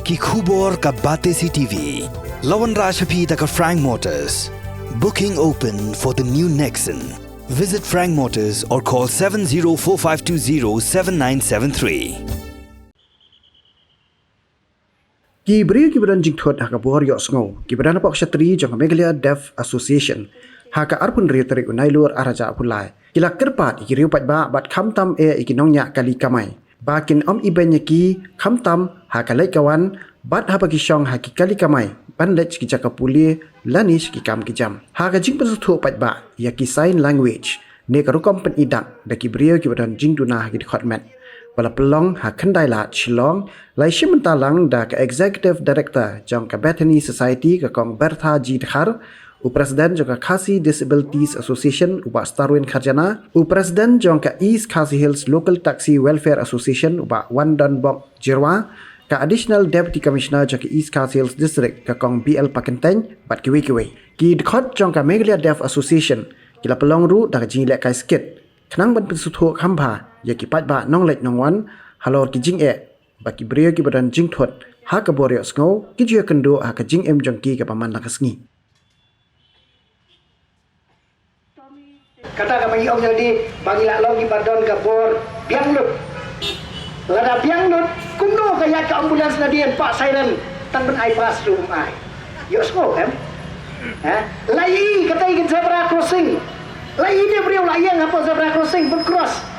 Ki khubor ka Bate CTV. Lawan Rashapi taka Frank Motors. Booking open for the new Nexon. Visit Frank Motors or call 7045207973. Gibri kibaran jingthot haka bor yo sngo kibaran apa ksatri jong Meghalaya Deaf Association haka arpun ri tarik unai lur araja apulai kila kerpat ikiriu patba bat khamtam ikinongnya kali kamai bakin ibenya ki khamtam haka lai kawan bat haba ki shong haki kali kamai ban lech ki jaka puli lanish ki kam ki jam haka jing pasuthu patba ya ki sign language ne karukom pen idang da kibriu kibaran jingduna haki khotmet Bala pelong hakandai la Shillong lai shimentalang da ka executive director jong ka Bethany Society ka kong Bertha G Dhar u president jong ka Khasi Disabilities Association uba Starwin Kharjana u president jong ka East Khasi Hills Local Taxi Welfare Association uba Wan Don Bok Jirwa ka additional deputy commissioner jong ka East Khasi Hills District ka kong BL Pakenteng bat kiwi ki dekhot jong ka Meghalaya Deaf Association kila pelong ru da ka jinglek kai skit Kenang ban pesuthu khampa ya ki patba nong lek nong wan halor ki jing baki brio ki badan jing thot ha ka boryo sngo ki ju kendo ha ka jing jong ki ka paman lakasngi kata ka bagi om jadi bagi lak long ki badon ka bor biang lut lada biang lut kundo ka ya ka ambulans na dien pak siren tang ben ai pas rum ai yo sngo lai kata ingin zebra crossing lai ini beliau layang apa zebra crossing bercross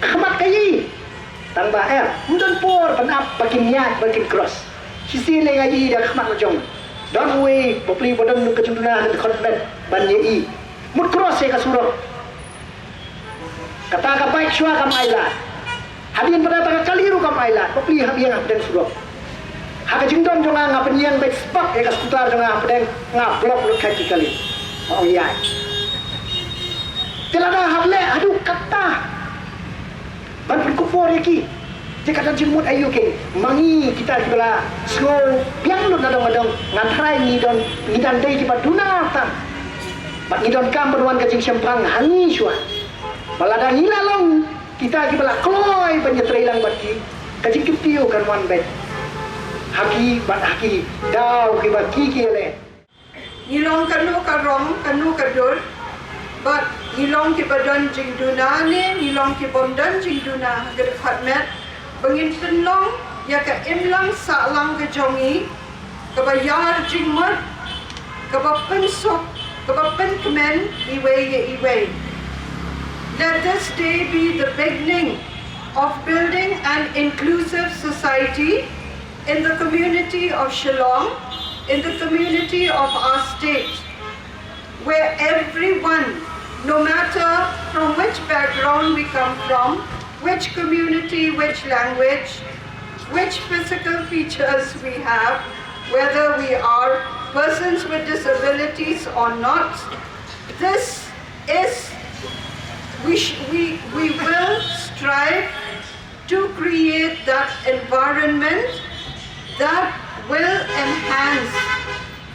Khamat kayi Tangba Mudon por Panap Bakin niat Bakin cross Sisi le ngaji dah khamat lojong Don't way Popli bodon Nuk kecunduna Dan konflet Ban yei Mud cross saya kasurok Kata ka baik syua kam ailat Hadin pada taka kaliru kam ailat Popli habiang dan surok Haka jingdon jonga ngapenyang baik spak Ya kaskutar jonga pedeng Ngablok Nuk kaki kali Oh iya Tilada hable Aduh kata Ban perkupor lagi. Jika kata jemut ayu ke, mangi kita kibala slow biang lu nadong ngatrai ni don ni dan dei kibat duna ta. Bat ni don kam berwan kacing sempang hani syua. Balada ni lalong kita kibala kloy banyetrei lang bagi kacing kipiu kan wan bet. Haki bat haki daw kibat kiki le. Nilong kanu karong kanu kadur but nilong ki badan jingduna ni nilong ki bondan jingduna ged khatmet bangin tenlong ya ka imlang sa lang ke jongi ka bayar jingmat ka bapen sok ka bapen kemen iwe let this day be the beginning of building an inclusive society in the community of Shillong, in the community of our state, where everyone, no matter from which background we come from, which community, which language, which physical features we have, whether we are persons with disabilities or not, this is, we will strive to create that environment that will enhance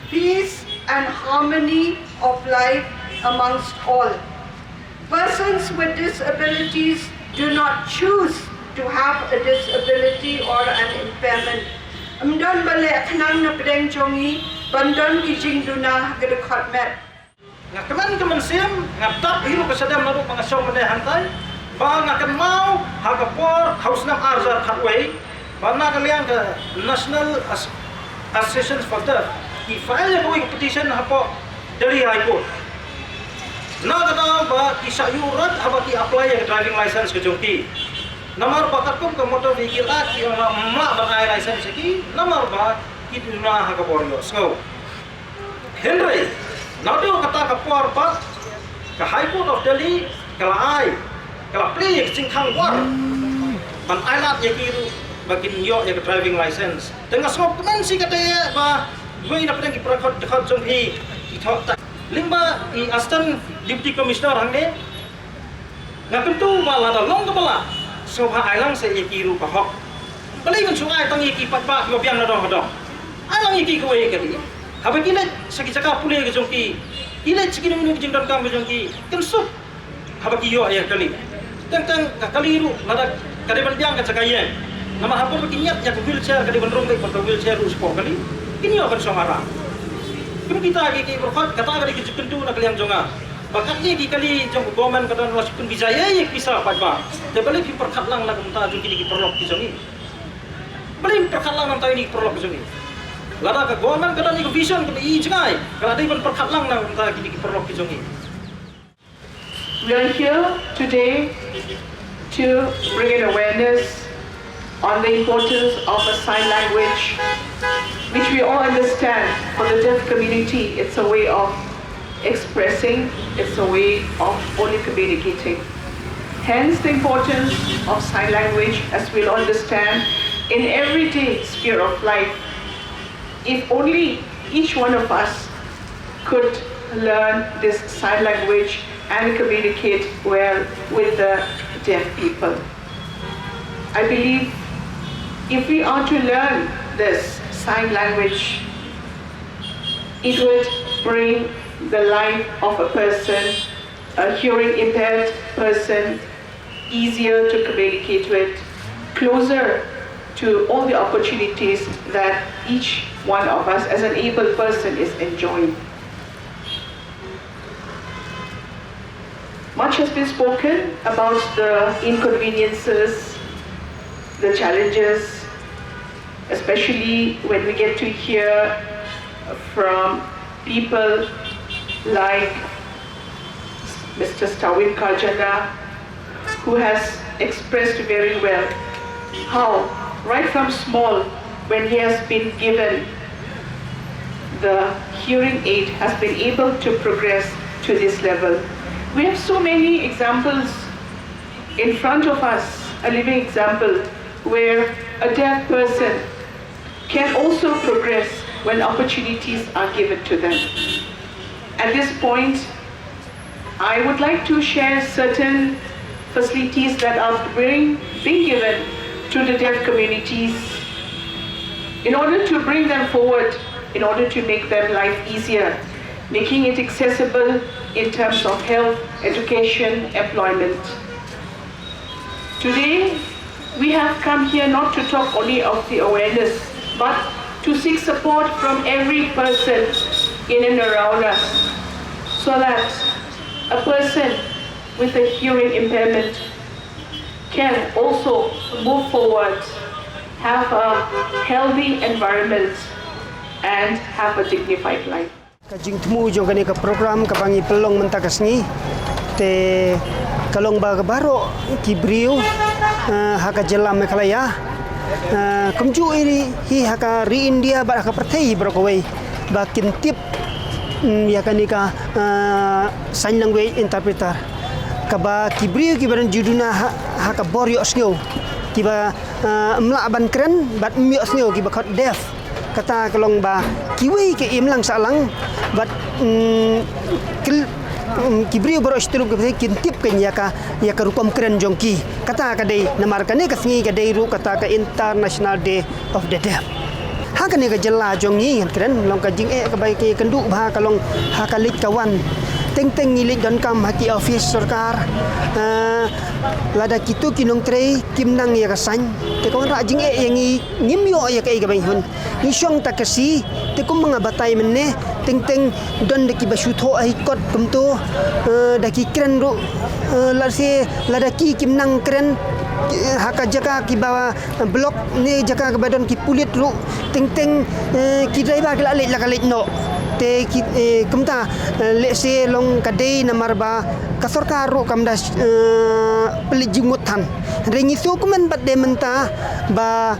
peace and harmony of life amongst all. Persons with disabilities do not choose to have a disability or an impairment. Amdon bale khnang na pedeng chongi bandon kijing duna gede khatmet. Ngakeman siam ngatak hiru kesadam naru pangasong mende hantai ba ngakan mau hagapor hausnam arzar khatway bana kalian ke National Association for Deaf ki file boy petition hapo dari High Court. Kata ba kisah yurat haba ki apply yang driving license ke jongki. Namar bakat kum ke motor vehicle ki ma ba license ki namar ba ki duna ha ka boryo so. Henry nado kata ka por ba ke High Court of Delhi kala play sing khang war. Ban ailat ye ki bakin yo ye driving license. Tengah skop kemen si kata ba gue na pedang ki prakot dekat jongki ki thot Limba i Aston Deputy Commissioner hangde ngakentu malah long kepala soha ailang se iki rupa hok balik kan sungai tangi ki patba yo biang nadong ailang iki ko e kali habe kile saki caka pule ke jongki ile cikini minu jingdan kam ke jongki kan sup habe ki yo ya kali tang kali ru nada kade ban biang ka caka yen Nama hapon berkinyat yang wheelchair kali benrong baik pada wheelchair uspo kali. Kini akan songara. Kini kita lagi berkat kata kali kejukan tu nak kalian jonga. Bakat ni kali jong government kata nasipun bijaya yang bisa pada. Dia balik perkat lang lagu mentah jong kini perlok di jongi. Balik perkat lang mentah ini perlok di jongi. Lada ke government kata ni vision kata i jengai. Kalau ada pun perkat lang lagu mentah kini perlok di jongi. We are here today to bring an awareness on the importance of a sign language, which we all understand. For the deaf community, it's a way of expressing, it's a way of only communicating. Hence the importance of sign language, as we'll understand in everyday sphere of life. If only each one of us could learn this sign language and communicate well with the deaf people. I believe if we are to learn this sign language, it would bring the life of a person, a hearing impaired person, easier to communicate with, closer to all the opportunities that each one of us as an able person is enjoying. Much has been spoken about the inconveniences, the challenges, especially when we get to hear from people like Mr. Stawin Karjana, who has expressed very well how right from small, when he has been given the hearing aid, has been able to progress to this level. We have so many examples in front of us, a living example where a deaf person can also progress when opportunities are given to them. At this point, I would like to share certain facilities that are being given to the deaf communities in order to bring them forward, in order to make their life easier, making it accessible in terms of health, education, employment. Today, we have come here not to talk only of the awareness, but to seek support from every person in and around us, so that a person with a hearing impairment can also move forward, have a healthy environment, and have a dignified life. Kajing temu jong kani ke program kapangi pelong mentakas ni te kalong ba baro kibriu haka jelam mekalaya kumju ini hi haka ri India ba haka pertei brokowei ba kintip ya kani ka sign language interpreter kaba kibriu kibaran juduna haka borio snyo kiba mlaban kren bat mio snyo kiba khot deaf kata kalong ba kiwi ke imlang salang bat kibriu baro istru ke kintip ke ya ka rukom kren jongki kata ka dei namar kane ka singi ka dei ru kata ka International Day of the Deaf ha kane ka jela jongi kren long ka jing ka bai ke kendu ba kalong ha kalit kawan teng ngilik dan kam haki office sarkar lada kitu kinong trei kimnang ya kasan te kon ra jing yang ngimyo ya kai gabai hun ni syong takasi te kum mga batay menne teng don de ki basutho ai kot kumto daki kren ru lada ki kimnang kren haka jaka ki bawa blok ni jaka ke badan ki pulit ru teng ki driver ke lalik lakalit no te kumta lese long kadei namar ba kasorkar ru kamda pelit jungutan rengi su kumen bat de menta ba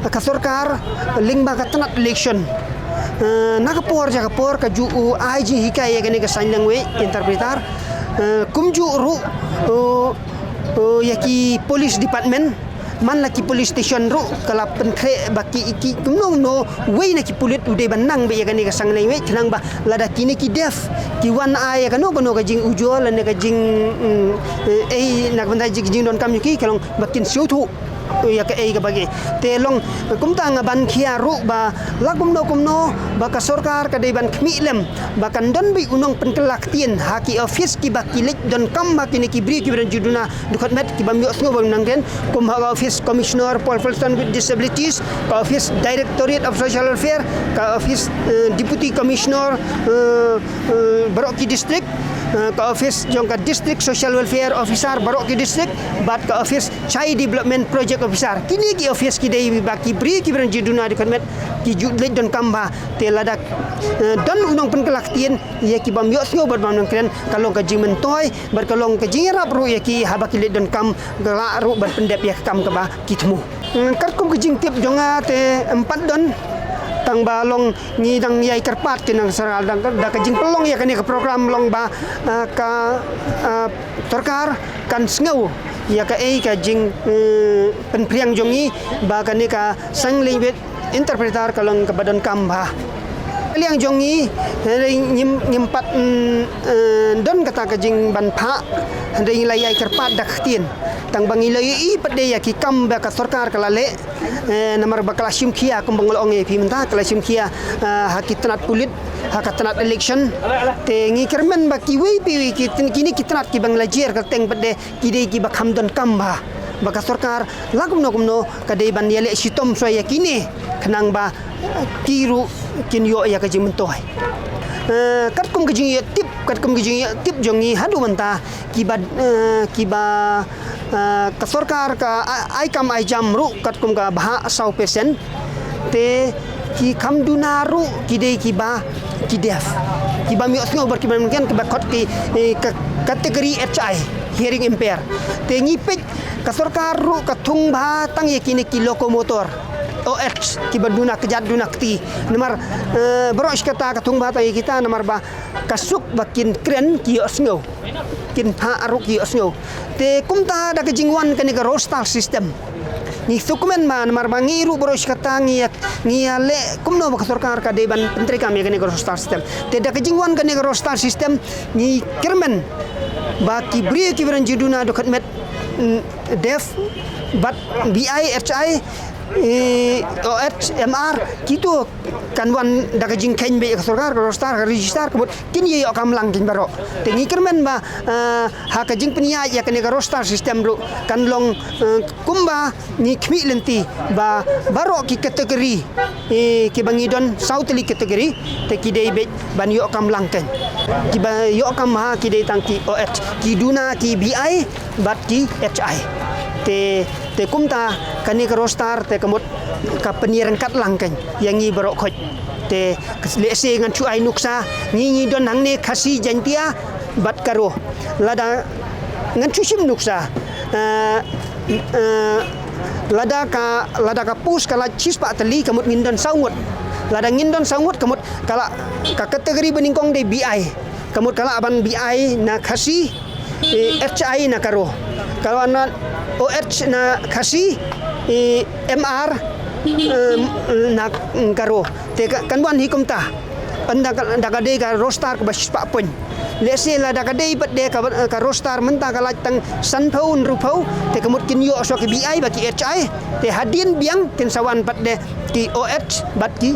kasorkar ling ba katanat election nakapor jakapor kaju IG hikaya gani ka sign language interpreter kumju ru yaki police department man laki police station ru kala penkre baki iki kumno no way na ki pulit ude banang be gani ka sang lai we thnang ba lada kini ki def ki wan aya kanu ka jing ujol ne ka jing nak banda jing don kam ki kalong bakin siu thu ya ke ai ka bagi te long kumta nga ban khia ru ba la kumno ba ka sarkar ka dei ban khmi lem ba kan don bi unong penkelak tien haki office ki ba kilik don kam ba kini ki bri ki bran juduna dukhat met ki ba mi osngo bang nangren kum ha office commissioner Paul Fulton with disabilities ka office directorate of social welfare ka office deputy commissioner Baroki district ka office jong ka district social welfare officer Baroki district bat ka office chai development project officer kini ki office ki dei ba ki bri ki bran juduna dukhat met ki judlet don kamba te ladak don unong penkelak tien ya ki bam yo sio bam nang kren kalong ka jing mentoi bar kalong ka jing rap ru ya ki haba ki don kam gala ru bar pendep ya kam ka ba ki temu kat kum ka jing tip jonga te 4 don tang balong ni dang yai kerpat kinang saral dang da ka jing pelong ya kani ka program long ba ka sarkar kan sngau ya ka ai ka jing penpriang jongi ba kani ka sang lingwit interpretar kalong ka badan kamba liang jongi nyimpat don kata ka jing ban pha ring layai kerpat dak tien tang bangi lai pade ya ki kam ba ka sarkar kala le namar ba kala sim khia kum bangolong e pimenta kala sim khia hakitnat kulit hakatanat election te ngi kermen ba ki wei pi ki kini kitnat ki banglajer ka teng pade ki dei ki ba kham don kam ba ka sarkar lagum no ka dei ban yele sitom so ya kini kenang ba kiru kin yo ya ka jing mentoi kat kum ka jing tip jongi hadu menta ki ba ka sarkar ka ai kam ai jam ru kat kum ka bha 100% te ki kham dunaru ki dei ki ba ki def ki ba mi osngo bar ki ban kan ki ba khot ki kategori HI hearing impair te ngi pej ka sarkar ru ka thung ba tang ye kini ki lokomotor OH ki baduna kejat dunakti namar beros kata katung bata kita namar ba kasuk bakin kren ki osngo kin pha aru ki osngo te kumta da kejingwan kani ka roster system ni sukumen man namar bangi ru beros kata ngi ale kumno ba sarkar ka deban pentri kami kani ka roster system te da kejingwan kani ka roster system ni kermen ba ki bri ki beran juduna dokat met def bat BI HI OHMR gitu kan wan daga jing ken be sarkar ko star register ko kin ye kam lang kin baro tengi kermen ba ha ka jing penia ya kan ga star system ru kan long kumba ni khmi lenti ba baro ki kategori ki bangidon southly kategori te ki dei be ban yo kam lang ken ki ba yo kam ha ki dei tang ki OH ki duna ki BI bat ki HI te kumta kani ka rostar te kamut ka peniran kat langkan yang ngi barok khoj te lese ngan chu ai nuksa ngi don hang ne khasi jantia bat karo lada ngan chu sim nuksa lada ka pus kala chis pa tali kamut ngindon saungut lada ngindon saungut kamut kala ka kategori beningkong de BI kamut kala aban BI na khasi HI na karo kalau anak OH na khasi MR na karo te kan wan hikum ta anda daga de ka rostar ka basis pa pun lese la daga de bat de ka rostar menta ka latang san phaun ru phau te kamut kin yo so ki BI ba ki HI te hadin biang kin sawan bat de ki OH bat ki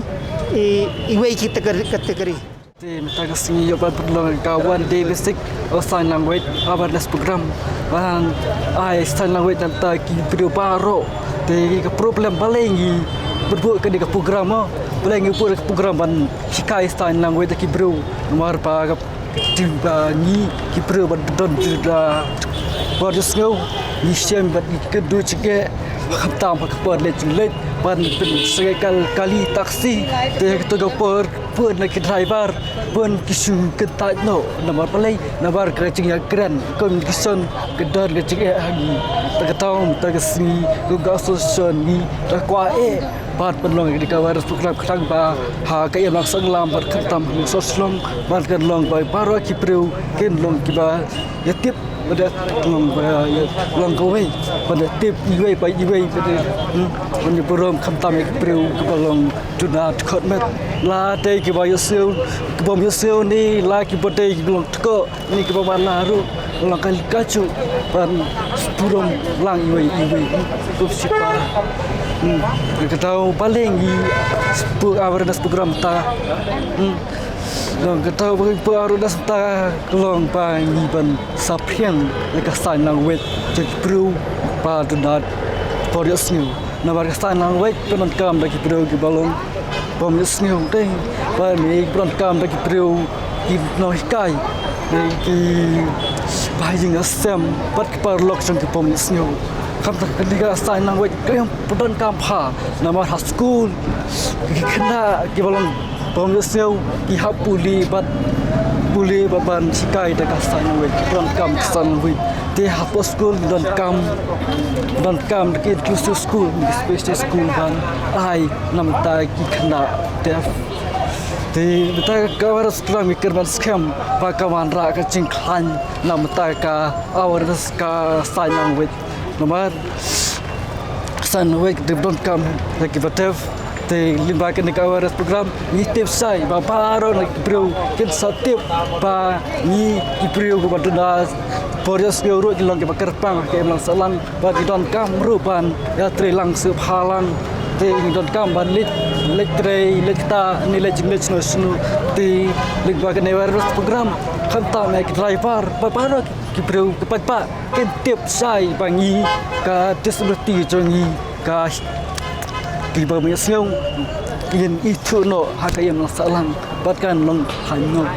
iwe ki kategori Te metaga singi yo perlu kawan de basic sign language awareness program ban ai sign language tanta ki video baro te ka problem balengi berbuat ke dekat program balengi buat program ban sikai sign language ki bro nomor pa ka timba ni ki bro ban don da buat snow ni sem ban kedu cike tam ka per le ban sekal kali taksi te to go per nak driver pun kisu ketat no namar palai namar kacing yang keren kon kison kedar kacing hagi tagatau tagasni guga solution ni takwa bat penlong di kawar program kang ba ha kai mak sang lam bat khatam soslong bat kan long bai paro ki preu ken long ki ba yatip pada long kowe pada tip iwe pai iwe pada on program khatam ki preu ki balong juna khotmet la te ki ba yoseu ki bom yoseu ni la ki bote ki long tko ni ki ba laru ulang kali kacu pan sepurong lang iwi tu siapa kita tahu paling awareness program ta long kita tahu awareness ta kelong pangi ban sapiang dekat sign language jadi perlu pada dat policy nabar sign language penonton lagi perlu di balong policy deh pada ni penonton lagi perlu di noikai di bahing asam pat keparlok sang ke policyคำสั่งที่การสายนางเวทก็ยังประดันการผ่านามาฮัสกูลขณะกี่บอลงปอมเซียวกี่ฮับปุลีบันชิกายแต่การสายนางเวทประดันการสายนางเวทที่ฮับสกูลประดันการที่คิวสกูลสเปเชียลสกูลบันไอนำตากี่ขณะเดฟที่ตากาวรัสกลางมีการบันสแคมปากาวันรักจิงคันนำตากาอาวรัสกาสายนางเวทnomor san wek de don kam lagi batev te limbakan ni kawaras program ni tip sai ba paro na bro kin satip ba ni bro ko baduna porios ke uru kilong ke bakerpang ke lang salang ba di don kam rupan ya tre lang su phalang te don kam ban lit tre lekta ni lejinglech no sunu te limbakan ni kawaras program khanta me driver ba paro Kibreu kepat kentip sai bangi ka disability jongi ka kiba menyong yin itu no hakayam salang batkan long hanyo